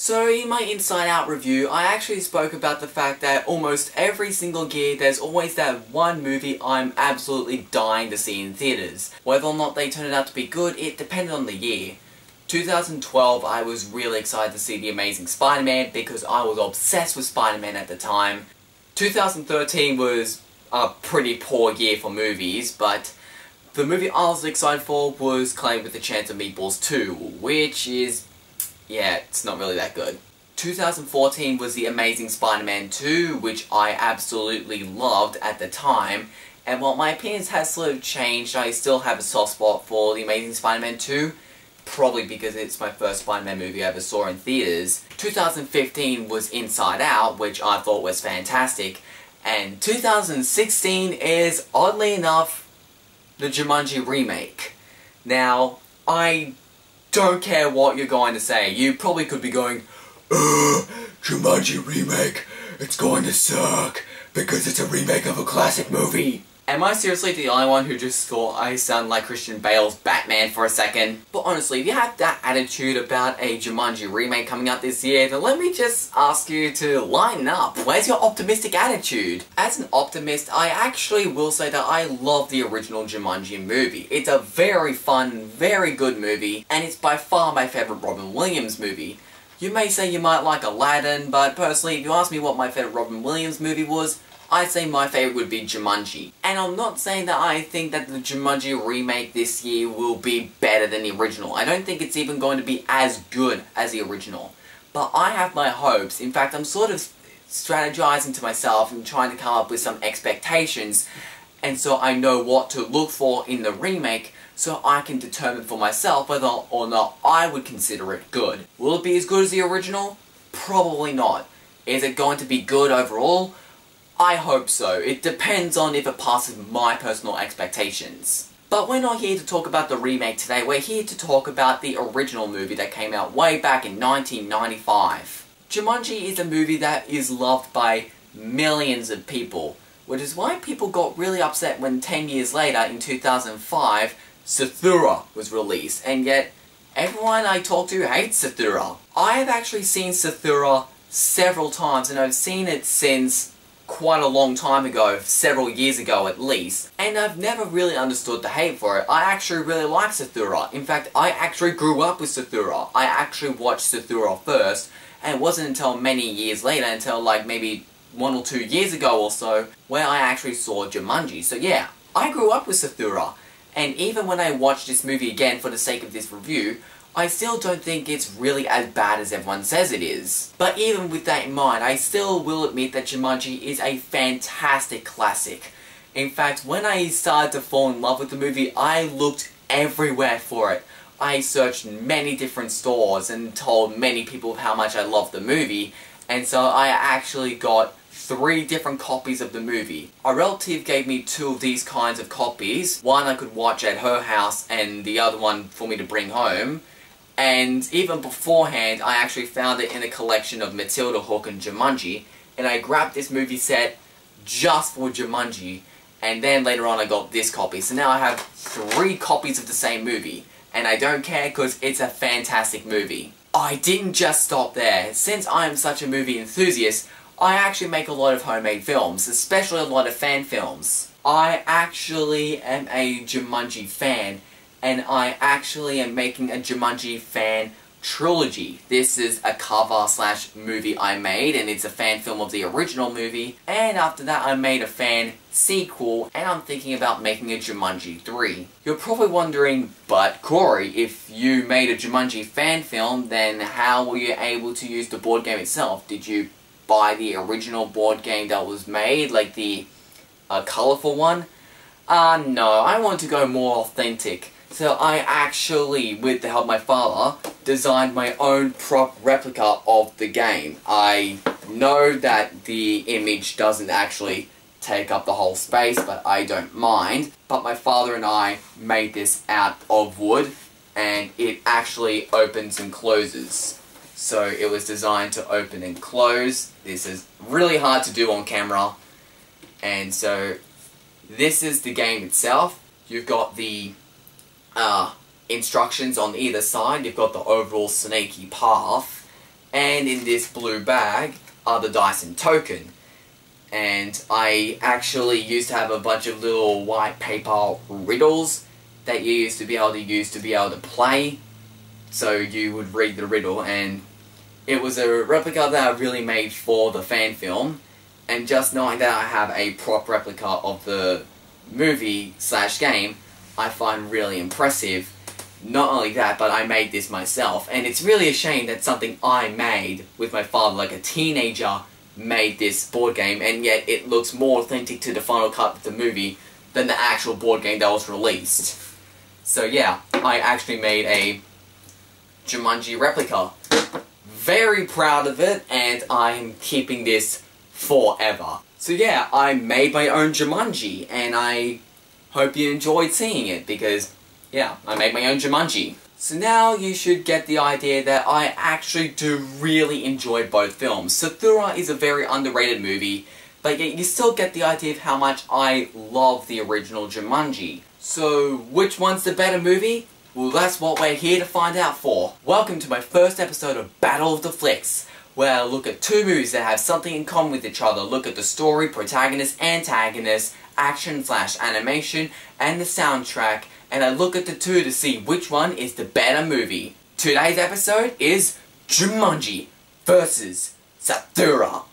So in my Inside Out review, I actually spoke about the fact that almost every single year there's always that one movie I'm absolutely dying to see in theatres. Whether or not they turn it out to be good, it depended on the year. 2012, I was really excited to see The Amazing Spider-Man because I was obsessed with Spider-Man at the time. 2013 was a pretty poor year for movies, but the movie I was excited for was Playing with the Chance of Meatballs 2, which is... yeah, it's not really that good. 2014 was The Amazing Spider-Man 2, which I absolutely loved at the time, and while my opinions have sort of changed, I still have a soft spot for The Amazing Spider-Man 2, probably because it's my first Spider-Man movie I ever saw in theaters. 2015 was Inside Out, which I thought was fantastic, and 2016 is, oddly enough, the Jumanji remake. Now, I don't care what you're going to say. You probably could be going, Jumanji remake, it's going to suck, because it's a remake of a classic movie. Am I seriously the only one who just thought I sound like Christian Bale's Batman for a second? But honestly, if you have that attitude about a Jumanji remake coming out this year, then let me just ask you to lighten up. Where's your optimistic attitude? As an optimist, I actually will say that I love the original Jumanji movie. It's a very fun, very good movie, and it's by far my favourite Robin Williams movie. You may say you might like Aladdin, but personally, if you ask me what my favourite Robin Williams movie was, I'd say my favourite would be Jumanji. And I'm not saying that I think that the Jumanji remake this year will be better than the original. I don't think it's even going to be as good as the original. But I have my hopes. In fact, I'm sort of strategizing to myself and trying to come up with some expectations. And so I know what to look for in the remake, so I can determine for myself whether or not I would consider it good. Will it be as good as the original? Probably not. Is it going to be good overall? I hope so. It depends on if it passes my personal expectations. But we're not here to talk about the remake today, we're here to talk about the original movie that came out way back in 1995. Jumanji is a movie that is loved by millions of people, which is why people got really upset when 10 years later, in 2005, Zathura was released, and yet everyone I talk to hates Zathura. I have actually seen Zathura several times, and I've seen it since quite a long time ago, several years ago at least, and I've never really understood the hate for it. I actually really like Zathura. In fact, I actually grew up with Zathura. I actually watched Zathura first, and it wasn't until many years later, until like maybe 1 or 2 years ago or so, where I actually saw Jumanji. So yeah, I grew up with Zathura, and even when I watched this movie again for the sake of this review, I still don't think it's really as bad as everyone says it is. But even with that in mind, I still will admit that Jumanji is a fantastic classic. In fact, when I started to fall in love with the movie, I looked everywhere for it. I searched many different stores and told many people how much I loved the movie, and so I actually got 3 different copies of the movie. A relative gave me 2 of these kinds of copies. One I could watch at her house and the other one for me to bring home. And even beforehand, I actually found it in a collection of Matilda Hook and Jumanji, and I grabbed this movie set just for Jumanji, and then later on I got this copy. So now I have 3 copies of the same movie, and I don't care because it's a fantastic movie. I didn't just stop there. Since I am such a movie enthusiast, I actually make a lot of homemade films, especially a lot of fan films. I actually am a Jumanji fan, and I actually am making a Jumanji fan trilogy. This is a cover/movie I made, and it's a fan film of the original movie, and after that I made a fan sequel, and I'm thinking about making a Jumanji 3. You're probably wondering, but Corey, if you made a Jumanji fan film, then how were you able to use the board game itself? Did you buy the original board game that was made, like the colourful one? No, I want to go more authentic. So I actually, with the help of my father, designed my own prop replica of the game. I know that the image doesn't actually take up the whole space, but I don't mind. But my father and I made this out of wood, and it actually opens and closes. So it was designed to open and close. This is really hard to do on camera. And so this is the game itself. You've got the instructions on either side. You've got the overall snaky path, And in this blue bag are the Dyson token. And I actually used to have a bunch of little white paper riddles that you used to be able to use to be able to play. So you would read the riddle, and it was a replica that I really made for the fan film. And just knowing that I have a prop replica of the movie / game, I find really impressive. Not only that, but I made this myself, and it's really a shame that something I made with my father, like a teenager, made this board game, and yet it looks more authentic to the final cut of the movie than the actual board game that was released. So yeah, I actually made a Jumanji replica. Very proud of it, and I'm keeping this forever. So yeah, I made my own Jumanji, and I hope you enjoyed seeing it, because yeah, I made my own Jumanji. So now you should get the idea that I actually do really enjoy both films. Zathura is a very underrated movie, but yet you still get the idea of how much I love the original Jumanji. So which one's the better movie? Well, that's what we're here to find out for. Welcome to my first episode of Battle of the Flicks, where I look at two movies that have something in common with each other. Look at the story, protagonist, antagonist, action / animation, and the soundtrack, and I look at the two to see which one is the better movie. Today's episode is Jumanji vs. Zathura.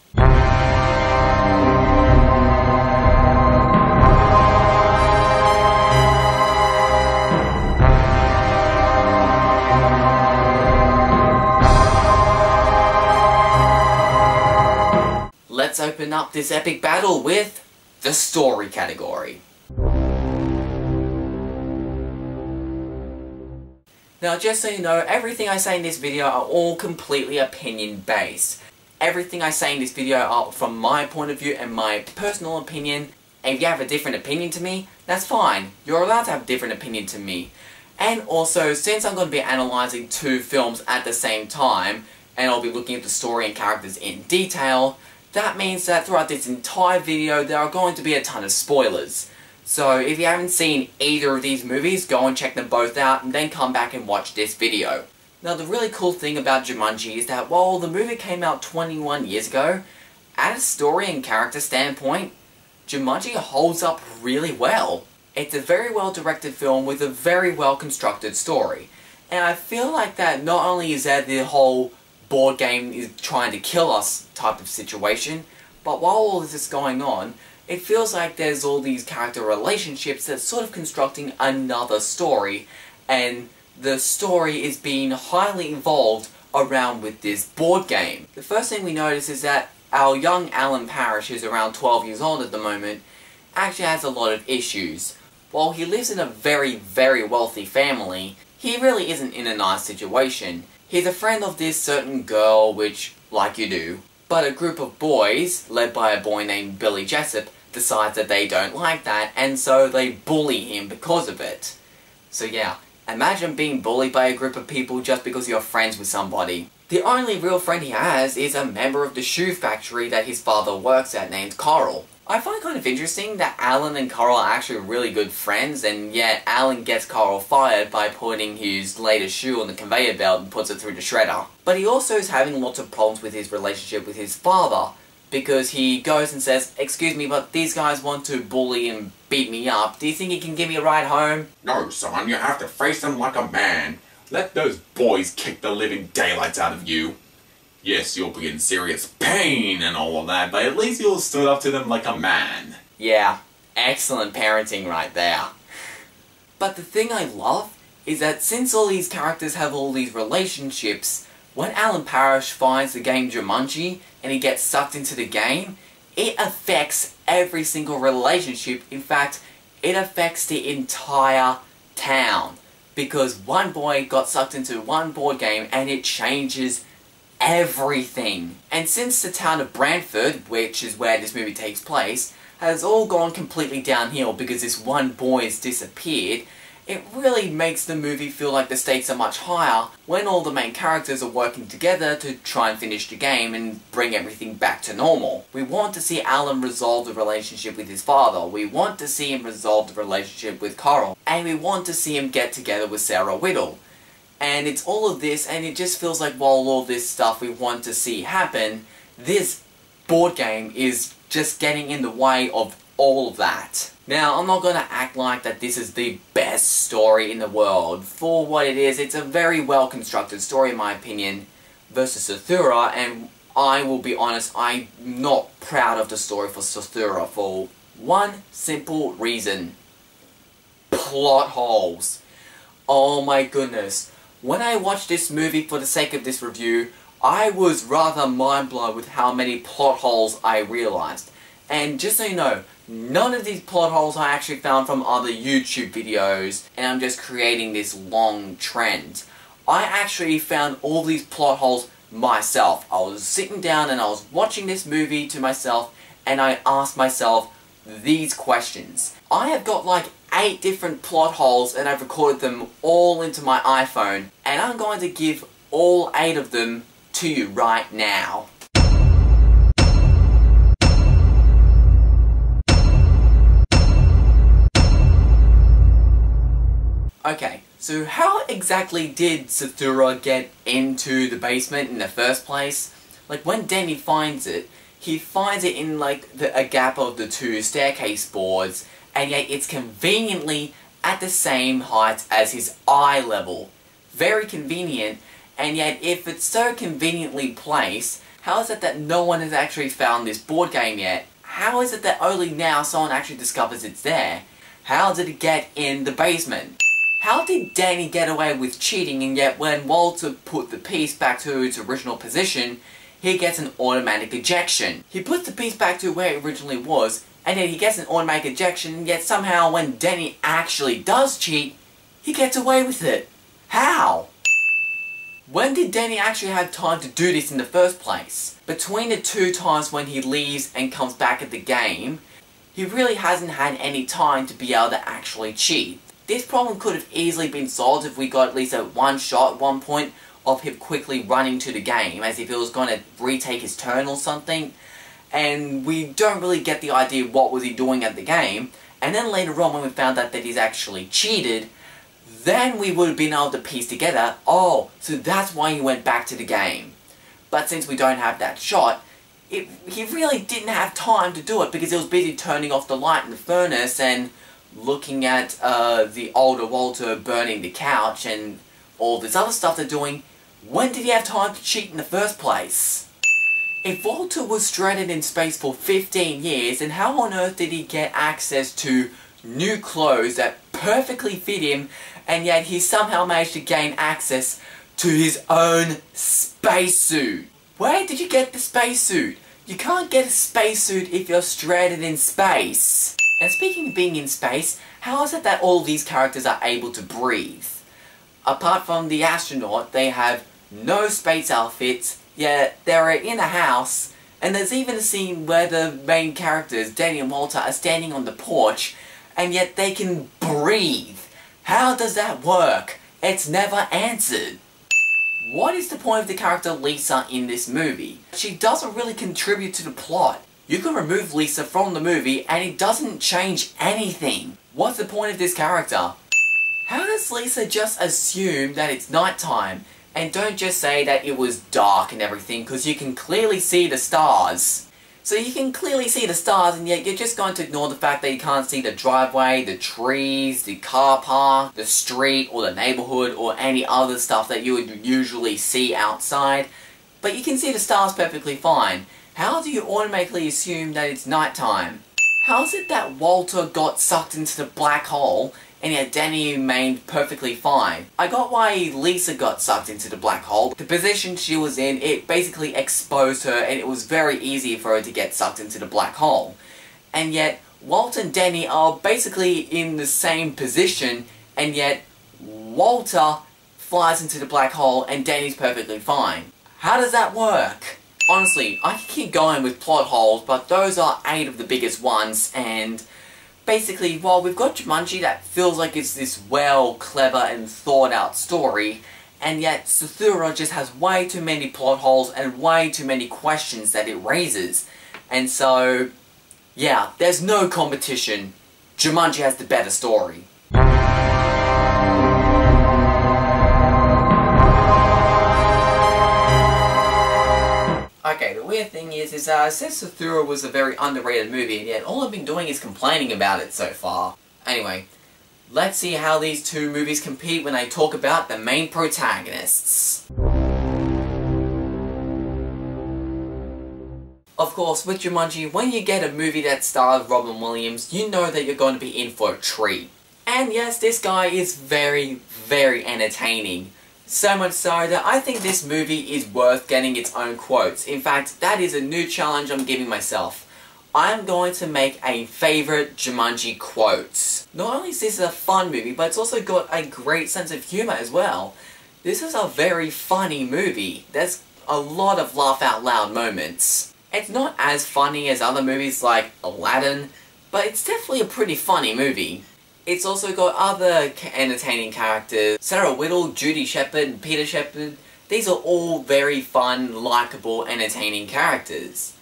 Let's open up this epic battle with the story category. Now, just so you know, everything I say in this video are all completely opinion-based. Everything I say in this video are from my point of view and my personal opinion. And if you have a different opinion to me, that's fine. You're allowed to have a different opinion to me. And also, since I'm going to be analysing two films at the same time, and I'll be looking at the story and characters in detail, that means that throughout this entire video, there are going to be a ton of spoilers. So if you haven't seen either of these movies, go and check them both out and then come back and watch this video. Now, the really cool thing about Jumanji is that while the movie came out 21 years ago, at a story and character standpoint, Jumanji holds up really well. It's a very well directed film with a very well constructed story. And I feel like that not only is that the whole board game is trying to kill us type of situation, but while all this is going on, it feels like there's all these character relationships that's sort of constructing another story, and the story is being highly involved around with this board game. The first thing we notice is that our young Alan Parrish, who's around 12 years old at the moment, actually has a lot of issues. While he lives in a very, very wealthy family, he really isn't in a nice situation. He's a friend of this certain girl, which, like you do, but a group of boys, led by a boy named Billy Jessup, decides that they don't like that, and so they bully him because of it. So yeah, imagine being bullied by a group of people just because you're friends with somebody. The only real friend he has is a member of the shoe factory that his father works at named Coral. I find it kind of interesting that Alan and Coral are actually really good friends, and yet Alan gets Coral fired by putting his latest shoe on the conveyor belt and puts it through the shredder. But he also is having lots of problems with his relationship with his father, because he goes and says, "Excuse me, but these guys want to bully and beat me up. Do you think you can give me a ride home?" "No, son, you have to face them like a man. Let those boys kick the living daylights out of you. Yes, you'll be in serious pain and all of that, but at least you'll stood up to them like a man." Yeah, excellent parenting right there. But the thing I love is that since all these characters have all these relationships, when Alan Parrish finds the game Jumanji and he gets sucked into the game, it affects every single relationship. In fact, it affects the entire town. Because one boy got sucked into one board game and it changes everything. And since the town of Brantford, which is where this movie takes place, has all gone completely downhill because this one boy has disappeared, it really makes the movie feel like the stakes are much higher when all the main characters are working together to try and finish the game and bring everything back to normal. We want to see Alan resolve the relationship with his father, we want to see him resolve the relationship with Coral, and we want to see him get together with Sarah Whittle. And it's all of this, and it just feels like while all this stuff we want to see happen, this board game is just getting in the way of all of that. Now, I'm not gonna act like that this is the best story in the world. For what it is, it's a very well constructed story in my opinion, versus Sathura, and I will be honest, I'm not proud of the story for Sathura for one simple reason. Plot holes. Oh my goodness. When I watched this movie for the sake of this review, I was rather mind-blown with how many plot holes I realized. And just so you know, none of these plot holes I actually found from other YouTube videos, and I'm just creating this long trend. I actually found all these plot holes myself. I was sitting down and I was watching this movie to myself, and I asked myself these questions. I have got like 8 different plot holes, and I've recorded them all into my iPhone, and I'm going to give all 8 of them to you right now. Okay, so how exactly did Sathura get into the basement in the first place? Like, when Denny finds it, he finds it in like a gap of the 2 staircase boards, and yet it's conveniently at the same height as his eye level. Very convenient, and yet if it's so conveniently placed, how is it that no one has actually found this board game yet? How is it that only now someone actually discovers it's there? How did it get in the basement? How did Danny get away with cheating, and yet when Walter put the piece back to its original position, he gets an automatic ejection? He puts the piece back to where it originally was, and then he gets an automatic ejection, and yet somehow when Danny actually does cheat, he gets away with it. How? When did Danny actually have time to do this in the first place? Between the 2 times when he leaves and comes back at the game, he really hasn't had any time to be able to actually cheat. This problem could have easily been solved if we got at least a one shot at one point of him quickly running to the game, as if it was going to retake his turn or something. And we don't really get the idea what was he doing at the game. And then later on, when we found out that he's actually cheated, then we would have been able to piece together, oh, so that's why he went back to the game. But since we don't have that shot, he really didn't have time to do it because he was busy turning off the light in the furnace and looking at the older Walter burning the couch and all this other stuff they're doing. When did he have time to cheat in the first place? If Walter was stranded in space for 15 years, then how on earth did he get access to new clothes that perfectly fit him, and yet he somehow managed to gain access to his own spacesuit? Where did you get the spacesuit? You can't get a spacesuit if you're stranded in space. And speaking of being in space, how is it that all these characters are able to breathe? Apart from the astronaut, they have no space outfits, yet they're in a house, and there's even a scene where the main characters, Danny and Walter, are standing on the porch, and yet they can breathe. How does that work? It's never answered. What is the point of the character Lisa in this movie? She doesn't really contribute to the plot. You can remove Lisa from the movie and it doesn't change anything. What's the point of this character? How does Lisa just assume that it's nighttime? And don't just say that it was dark and everything, because you can clearly see the stars. So you can clearly see the stars, and yet you're just going to ignore the fact that you can't see the driveway, the trees, the car park, the street, or the neighborhood, or any other stuff that you would usually see outside. But you can see the stars perfectly fine. How do you automatically assume that it's nighttime? How is it that Walter got sucked into the black hole, and yet Danny remained perfectly fine? I got why Lisa got sucked into the black hole. The position she was in, it basically exposed her, and it was very easy for her to get sucked into the black hole. And yet, Walter and Danny are basically in the same position, and yet Walter flies into the black hole and Danny's perfectly fine. How does that work? Honestly, I could keep going with plot holes, but those are 8 of the biggest ones, and basically, while we've got Jumanji that feels like it's this well, clever, and thought-out story, and yet Sathura just has way too many plot holes and way too many questions that it raises. And so, yeah, there's no competition. Jumanji has the better story. Okay, the weird thing is I said Sathura was a very underrated movie, and yet all I've been doing is complaining about it so far. Anyway, let's see how these two movies compete when I talk about the main protagonists. Of course, with Jumanji, when you get a movie that stars Robin Williams, you know that you're going to be in for a treat. And yes, this guy is very, very entertaining. So much so that I think this movie is worth getting its own quotes. In fact, that is a new challenge I'm giving myself. I'm going to make a favourite Jumanji quotes. Not only is this a fun movie, but it's also got a great sense of humour as well. This is a very funny movie. There's a lot of laugh out loud moments. It's not as funny as other movies like Aladdin, but it's definitely a pretty funny movie. It's also got other entertaining characters. Sarah Whittle, Judy Shepard, and Peter Shepard. These are all very fun, likeable, entertaining characters.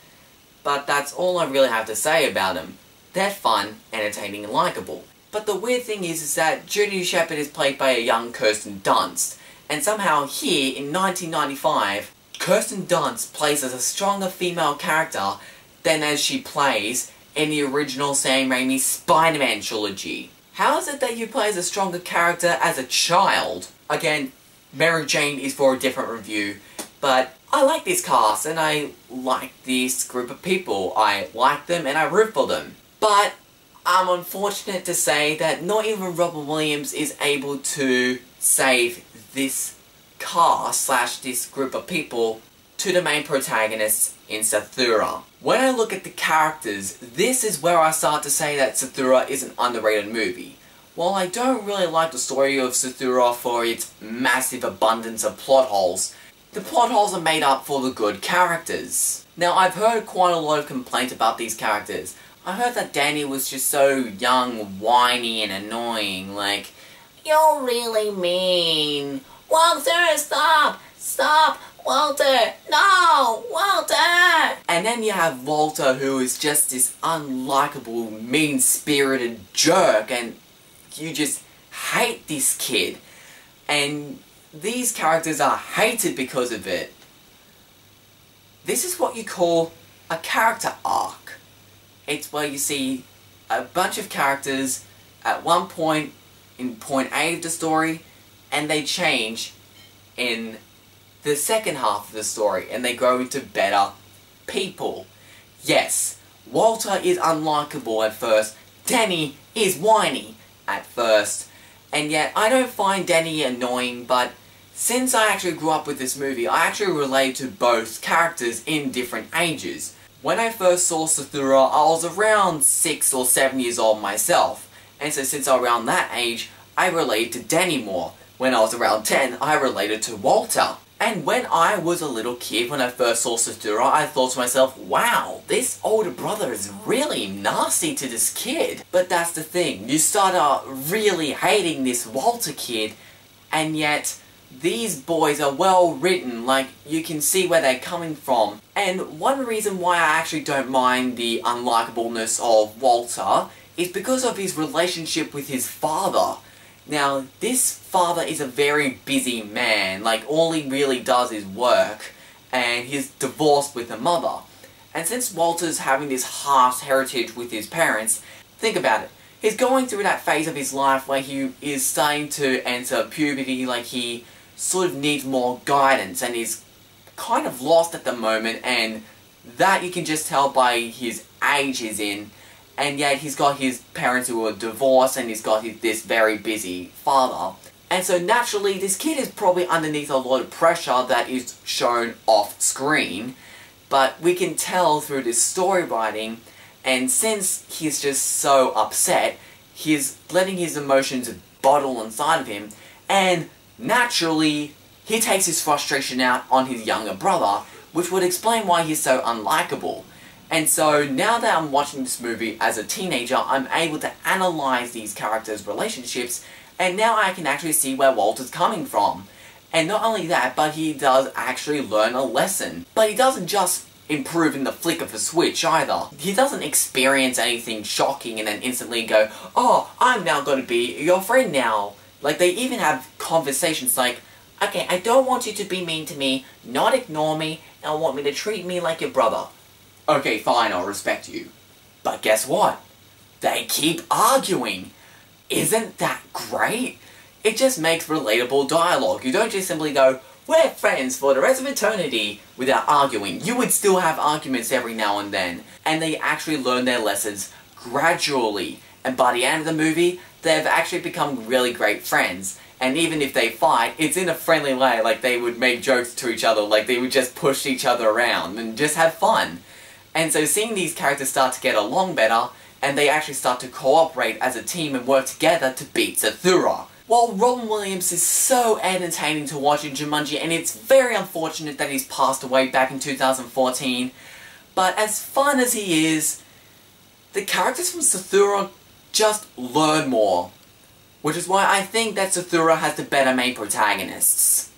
But that's all I really have to say about them. They're fun, entertaining, and likeable. But the weird thing is that Judy Shepard is played by a young Kirsten Dunst. And somehow here, in 1995, Kirsten Dunst plays as a stronger female character than as she plays in the original Sam Raimi Spider-Man trilogy. How is it that you play as a stronger character as a child? Again, Mary Jane is for a different review, but I like this cast and I like this group of people. I like them and I root for them. But I'm unfortunate to say that not even Robin Williams is able to save this cast slash this group of people to the main protagonists in Sathura. When I look at the characters, this is where I start to say that Sathura is an underrated movie. While I don't really like the story of Sathura for its massive abundance of plot holes, the plot holes are made up for the good characters. Now, I've heard quite a lot of complaints about these characters. I heard that Danny was just so young, whiny, and annoying, like, "You're really mean. Walter, stop! Stop! Walter! No! Walter!" And then you have Walter, who is just this unlikable, mean-spirited jerk, and you just hate this kid. And these characters are hated because of it. This is what you call a character arc. It's where you see a bunch of characters at one point in point A of the story, and they change in the second half of the story, and they grow into better people. Yes, Walter is unlikable at first, Danny is whiny at first, and yet I don't find Danny annoying, but since I actually grew up with this movie, I actually relate to both characters in different ages. When I first saw Sathura, I was around 6 or 7 years old myself, and so since I was around that age, I related to Danny more. When I was around 10, I related to Walter. And when I was a little kid, when I first saw Sathura, I thought to myself, wow, this older brother is really nasty to this kid. But that's the thing, you start out really hating this Walter kid, and yet these boys are well written, like you can see where they're coming from. And one reason why I actually don't mind the unlikableness of Walter is because of his relationship with his father. Now, this father is a very busy man, like all he really does is work, and he's divorced with a mother. And since Walter's having this harsh heritage with his parents, think about it. He's going through that phase of his life where he is starting to enter puberty, like he sort of needs more guidance, and he's kind of lost at the moment, and that you can just tell by his age he's in. And yet he's got his parents who are divorced, and he's got this very busy father. And so naturally this kid is probably underneath a lot of pressure that is shown off screen. But we can tell through this story writing, and since he's just so upset, he's letting his emotions bottle inside of him, and naturally he takes his frustration out on his younger brother, which would explain why he's so unlikable. And so now that I'm watching this movie as a teenager, I'm able to analyze these characters' relationships, and now I can actually see where Walter's coming from. And not only that, but he does actually learn a lesson. But he doesn't just improve in the flick of a switch either. He doesn't experience anything shocking and then instantly go, "Oh, I'm now going to be your friend now." Like, they even have conversations like, "Okay, I don't want you to be mean to me, not ignore me, and want me to treat me like your brother. Okay, fine, I'll respect you. But guess what? They keep arguing. Isn't that great? It just makes relatable dialogue. You don't just simply go, we're friends for the rest of eternity, without arguing. You would still have arguments every now and then. And they actually learn their lessons gradually. And by the end of the movie, they've actually become really great friends. And even if they fight, it's in a friendly way, like they would make jokes to each other, like they would just push each other around and just have fun. And so seeing these characters start to get along better, and they actually start to cooperate as a team and work together to beat Zathura. While Robin Williams is so entertaining to watch in Jumanji, and it's very unfortunate that he's passed away back in 2014, but as fun as he is, the characters from Zathura just learn more. Which is why I think that Zathura has the better main protagonists.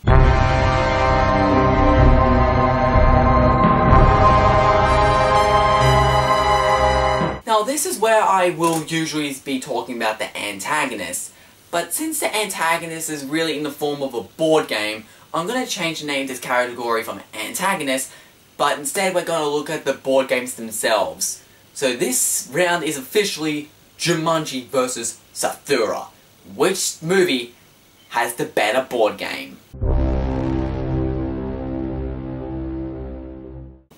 Now this is where I will usually be talking about the antagonist, but since the antagonist is really in the form of a board game, I'm going to change the name of this category from antagonist, but instead we're going to look at the board games themselves. So this round is officially Jumanji vs. Zathura. Which movie has the better board game?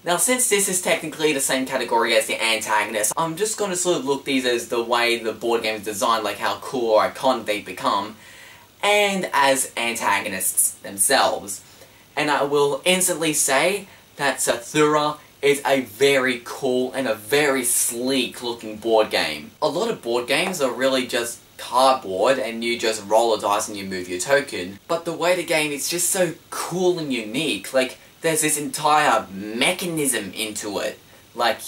Now since this is technically the same category as the antagonist, I'm just going to sort of look these as the way the board game is designed, like how cool or iconic they become, and as antagonists themselves. And I will instantly say that Zathura is a very cool and a very sleek looking board game. A lot of board games are really just cardboard and you just roll a dice and you move your token, but the way the game is just so cool and unique. Like there's this entire mechanism into it, like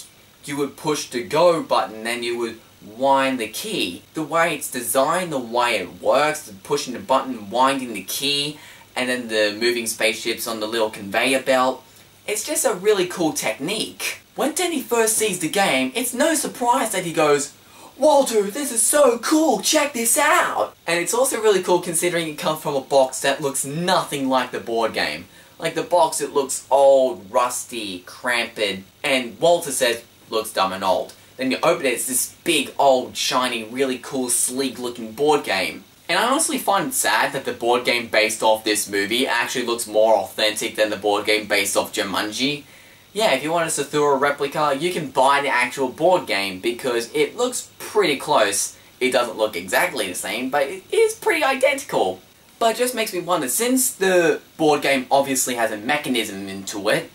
you would push the go button then you would wind the key. The way it's designed, the way it works, the pushing the button, winding the key, and then the moving spaceships on the little conveyor belt, it's just a really cool technique. When Denny first sees the game, it's no surprise that he goes, "Walter, this is so cool, check this out!" And it's also really cool considering it comes from a box that looks nothing like the board game. Like the box, it looks old, rusty, cramped, and Walter says, looks dumb and old. Then you open it, it's this big, old, shiny, really cool, sleek looking board game. And I honestly find it sad that the board game based off this movie actually looks more authentic than the board game based off Jumanji. Yeah, if you want a Zathura replica, you can buy the actual board game because it looks pretty close. It doesn't look exactly the same, but it is pretty identical. But it just makes me wonder, since the board game obviously has a mechanism into it,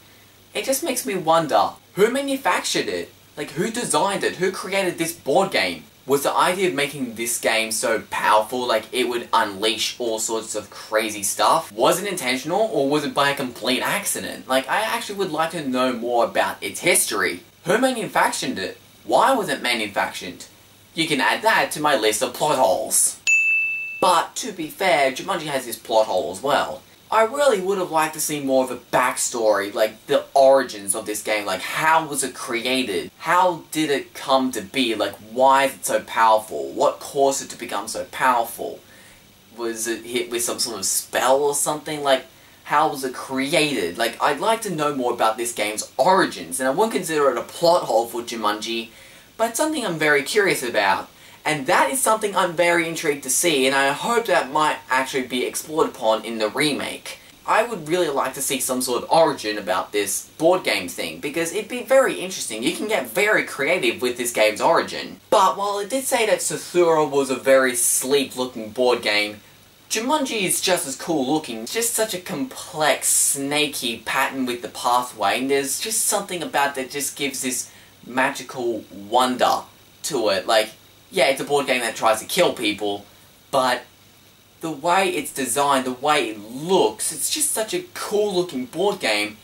it just makes me wonder, who manufactured it? Like, who designed it? Who created this board game? Was the idea of making this game so powerful, like it would unleash all sorts of crazy stuff? Was it intentional, or was it by a complete accident? Like, I actually would like to know more about its history. Who manufactured it? Why was it manufactured? You can add that to my list of plot holes. But, to be fair, Jumanji has this plot hole as well. I really would have liked to see more of a backstory, like the origins of this game, like how was it created? How did it come to be? Like, why is it so powerful? What caused it to become so powerful? Was it hit with some sort of spell or something? Like, how was it created? Like, I'd like to know more about this game's origins, and I wouldn't consider it a plot hole for Jumanji, but it's something I'm very curious about. And that is something I'm very intrigued to see, and I hope that might actually be explored upon in the remake. I would really like to see some sort of origin about this board game thing, because it'd be very interesting. You can get very creative with this game's origin. But while it did say that Zathura was a very sleek looking board game, Jumanji is just as cool looking. It's just such a complex, snaky pattern with the pathway, and there's just something about that just gives this magical wonder to it. Like, yeah, it's a board game that tries to kill people, but the way it's designed, the way it looks, it's just such a cool looking board game.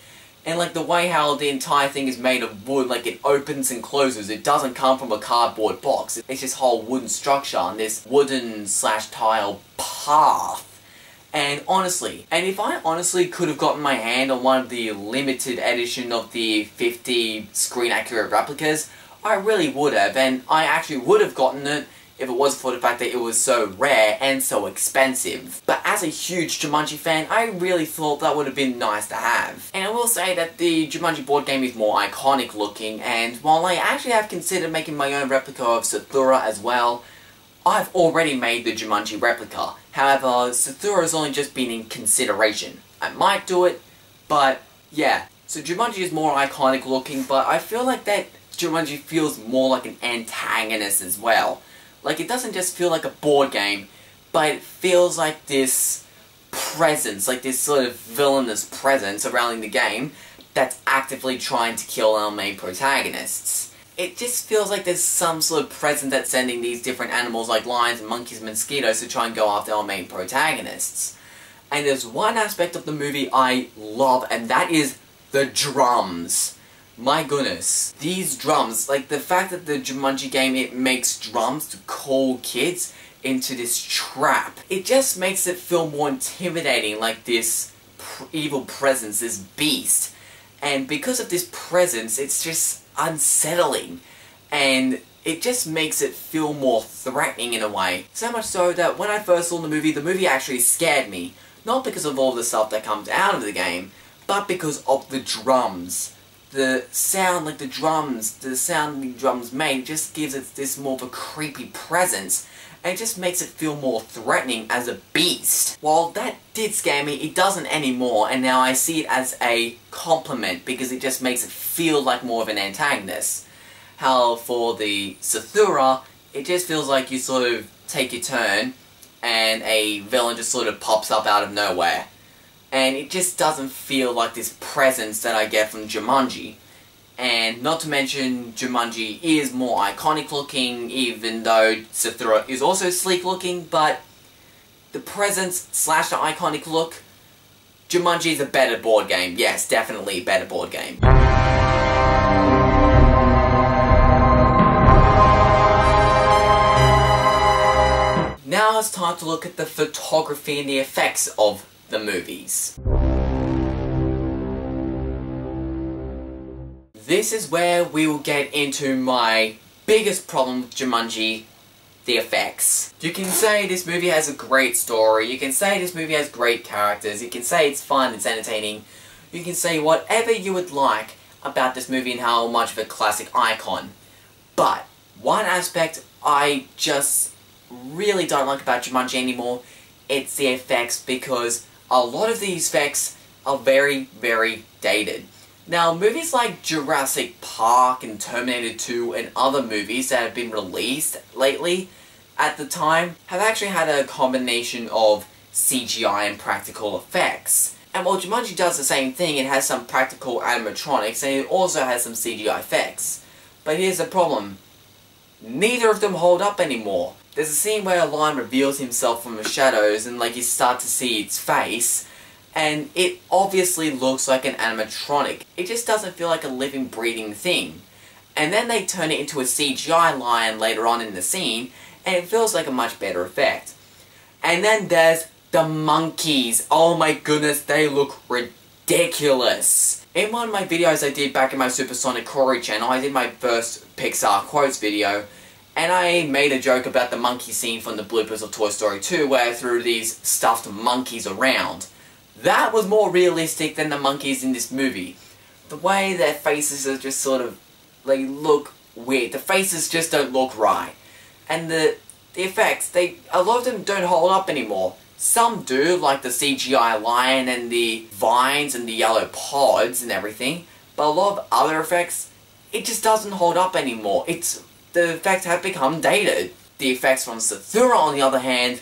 And like the way how the entire thing is made of wood, like it opens and closes, it doesn't come from a cardboard box. It's this whole wooden structure and this wooden slash tile path. And honestly, if I honestly could have gotten my hand on one of the limited edition of the 50 screen accurate replicas, I really would have, and I actually would have gotten it if it wasn't for the fact that it was so rare and so expensive. But as a huge Jumanji fan, I really thought that would have been nice to have. And I will say that the Jumanji board game is more iconic looking, and while I actually have considered making my own replica of Sathura as well, I've already made the Jumanji replica. However, Sathura has only just been in consideration. I might do it, but yeah. So Jumanji is more iconic looking, but I feel like that Jumanji feels more like an antagonist as well. Like, it doesn't just feel like a board game, but it feels like this presence, like this sort of villainous presence surrounding the game that's actively trying to kill our main protagonists. It just feels like there's some sort of presence that's sending these different animals like lions, monkeys, and mosquitoes to try and go after our main protagonists. And there's one aspect of the movie I love, and that is the drums. My goodness, these drums, like the fact that the Jumanji game, it makes drums to call kids into this trap. It just makes it feel more intimidating, like this evil presence, this beast. And because of this presence, it's just unsettling. And it just makes it feel more threatening in a way. So much so that when I first saw the movie actually scared me. Not because of all the stuff that comes out of the game, but because of the drums. The sound, like the sound the drums make just gives it this more of a creepy presence, and it just makes it feel more threatening as a beast. While that did scare me, it doesn't anymore, and now I see it as a compliment because it just makes it feel like more of an antagonist. How for the Sathura, it just feels like you sort of take your turn, and a villain just sort of pops up out of nowhere. And it just doesn't feel like this presence that I get from Jumanji. And not to mention, Jumanji is more iconic looking, even though Sathura is also sleek looking, but the presence slash the iconic look, Jumanji is a better board game. Yes, definitely a better board game. Now it's time to look at the photography and the effects of the movies. This is where we will get into my biggest problem with Jumanji, the effects. You can say this movie has a great story, you can say this movie has great characters, you can say it's fun, it's entertaining, you can say whatever you would like about this movie and how much of a classic icon. But one aspect I just really don't like about Jumanji anymore, it's the effects, because a lot of these effects are very, very dated. Now, movies like Jurassic Park and Terminator 2 and other movies that have been released lately, at the time, have actually had a combination of CGI and practical effects. And while Jumanji does the same thing, it has some practical animatronics and it also has some CGI effects. But here's the problem. Neither of them hold up anymore. There's a scene where a lion reveals himself from the shadows and like you start to see its face, and it obviously looks like an animatronic. It just doesn't feel like a living, breathing thing. And then they turn it into a CGI lion later on in the scene, and it feels like a much better effect. And then there's the monkeys. Oh my goodness, they look ridiculous. In one of my videos I did back in my Supersonic Corey channel, I did my first Pixar quotes video, and I made a joke about the monkey scene from the bloopers of Toy Story 2 where I threw these stuffed monkeys around. That was more realistic than the monkeys in this movie. The way their faces are just sort of, they look weird. The faces just don't look right. And the effects, a lot of them don't hold up anymore. Some do, like the CGI lion and the vines and the yellow pods and everything. But a lot of other effects, it just doesn't hold up anymore. The effects have become dated. The effects from Sathura, on the other hand,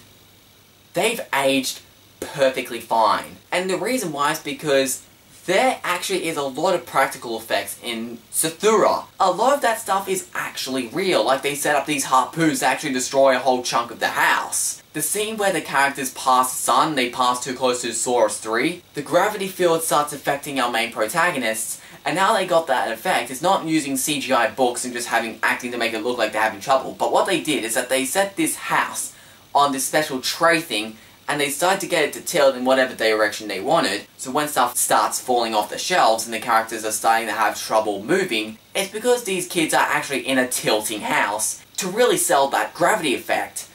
they've aged perfectly fine. And the reason why is because there actually is a lot of practical effects in Sathura. A lot of that stuff is actually real, like they set up these harpoons to actually destroy a whole chunk of the house. The scene where the characters pass the sun, they pass too close to Saurus 3, the gravity field starts affecting our main protagonists, and now they got that effect. It's not using CGI books and just having acting to make it look like they're having trouble, but what they did is that they set this house on this special tray thing, and they started to get it to tilt in whatever direction they wanted, so when stuff starts falling off the shelves and the characters are starting to have trouble moving, it's because these kids are actually in a tilting house to really sell that gravity effect.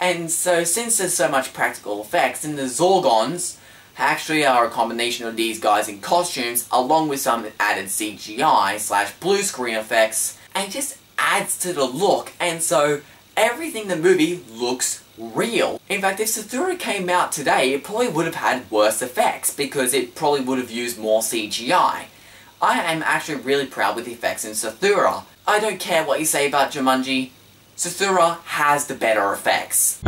And so since there's so much practical effects, then the Zorgons actually are a combination of these guys in costumes along with some added CGI / blue screen effects, and just adds to the look, and so everything in the movie looks real. In fact, if Zathura came out today, it probably would have had worse effects because it probably would have used more CGI. I am actually really proud with the effects in Zathura. I don't care what you say about Jumanji, Zathura has the better effects.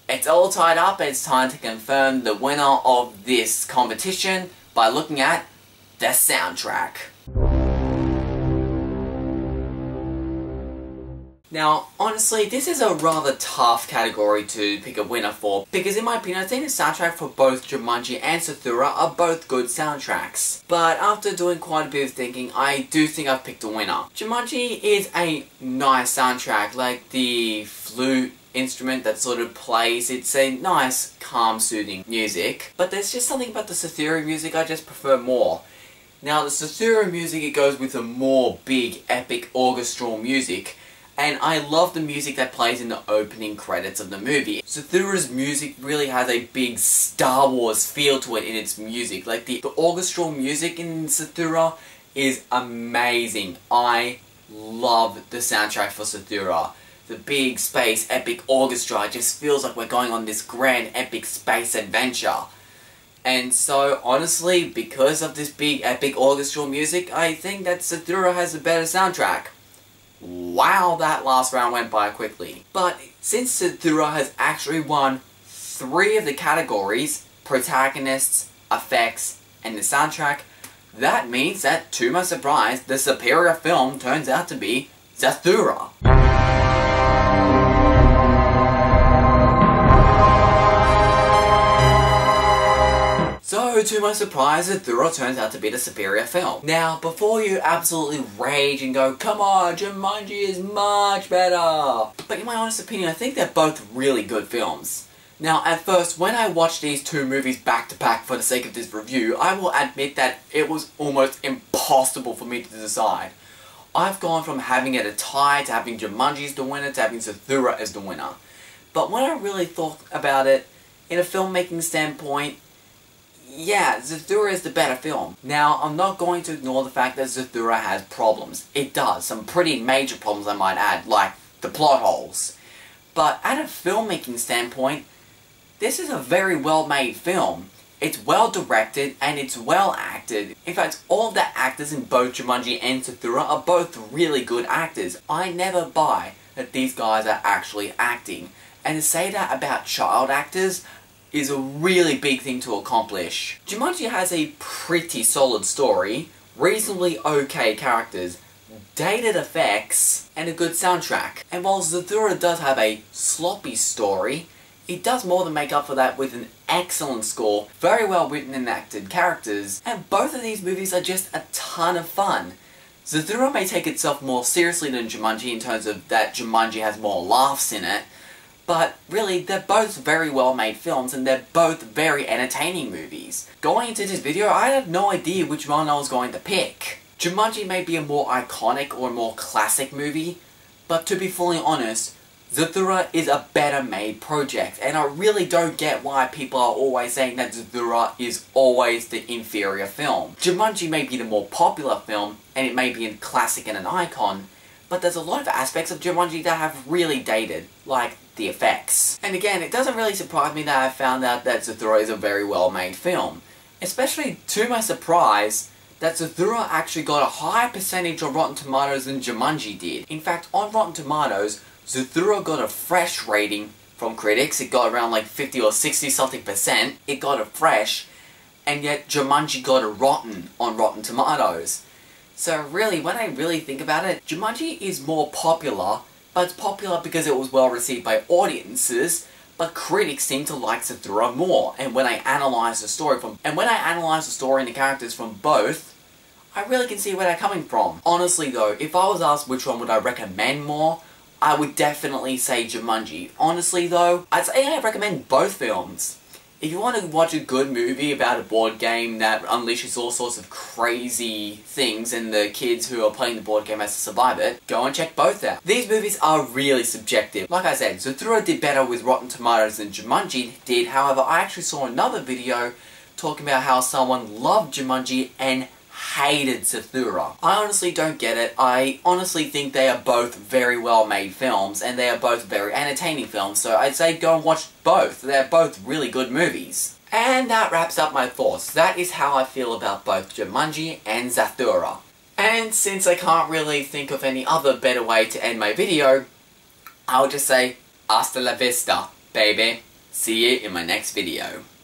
It's all tied up, it's time to confirm the winner of this competition by looking at the soundtrack. Now, honestly, this is a rather tough category to pick a winner for, because in my opinion, I think the soundtrack for both Jumanji and Zathura are both good soundtracks. But after doing quite a bit of thinking, I do think I've picked a winner. Jumanji is a nice soundtrack, like the flute instrument that sort of plays. It's a nice, calm, soothing music. But there's just something about the Zathura music I just prefer more. Now, the Zathura music, it goes with a more big, epic, orchestral music. And I love the music that plays in the opening credits of the movie. Zathura's music really has a big Star Wars feel to it in its music. Like, the orchestral music in Zathura is amazing. I love the soundtrack for Zathura. The big space epic orchestra just feels like we're going on this grand epic space adventure. And so, honestly, because of this big epic orchestral music, I think that Zathura has a better soundtrack. Wow, that last round went by quickly. But since Zathura has actually won 3 of the categories, protagonists, effects, and the soundtrack, that means that, to my surprise, the superior film turns out to be Zathura. So, to my surprise, Zathura turns out to be the superior film. Now, before you absolutely rage and go, come on, Jumanji is much better! But in my honest opinion, I think they're both really good films. Now, at first, when I watched these 2 movies back to back for the sake of this review, I will admit that it was almost impossible for me to decide. I've gone from having it a tie to having Jumanji as the winner to having Zathura as the winner. But when I really thought about it, in a filmmaking standpoint, yeah, Zathura is the better film. Now, I'm not going to ignore the fact that Zathura has problems. It does, some pretty major problems I might add, like the plot holes. But at a filmmaking standpoint, this is a very well-made film. It's well directed and it's well acted. In fact, all the actors in both Jumanji and Zathura are both really good actors. I never buy that these guys are actually acting. And to say that about child actors is a really big thing to accomplish. Jumanji has a pretty solid story, reasonably okay characters, dated effects, and a good soundtrack. And while Zathura does have a sloppy story, it does more than make up for that with an excellent score, very well written and acted characters, and both of these movies are just a ton of fun. Zathura may take itself more seriously than Jumanji in terms of that Jumanji has more laughs in it, but really, they're both very well made films and they're both very entertaining movies. Going into this video, I had no idea which one I was going to pick. Jumanji may be a more iconic or more classic movie, but to be fully honest, Zathura is a better made project, and I really don't get why people are always saying that Zathura is always the inferior film. Jumanji may be the more popular film, and it may be a classic and an icon, but there's a lot of aspects of Jumanji that have really dated, like the effects. And again, it doesn't really surprise me that I found out that Zathura is a very well made film. Especially to my surprise, that Zathura actually got a higher percentage of Rotten Tomatoes than Jumanji did. In fact, on Rotten Tomatoes, Zathura got a fresh rating from critics. It got around like 50 or 60 something %. It got a fresh, and yet Jumanji got a rotten on Rotten Tomatoes. So really, when I really think about it, Jumanji is more popular, but it's popular because it was well received by audiences, but critics seem to like Zathura more. And when I analyze the story and the characters from both, I really can see where they're coming from. Honestly though, if I was asked which one would I recommend more, I would definitely say Jumanji. Honestly though, I'd say I recommend both films. If you want to watch a good movie about a board game that unleashes all sorts of crazy things and the kids who are playing the board game has to survive it, go and check both out. These movies are really subjective. Like I said, Zathura did better with Rotten Tomatoes than Jumanji did. However, I actually saw another video talking about how someone loved Jumanji and hated Zathura. I honestly don't get it. I honestly think they are both very well made films, and they are both very entertaining films, so I'd say go and watch both. They're both really good movies. And that wraps up my thoughts. That is how I feel about both Jumanji and Zathura. And since I can't really think of any other better way to end my video, I'll just say, hasta la vista, baby. See you in my next video.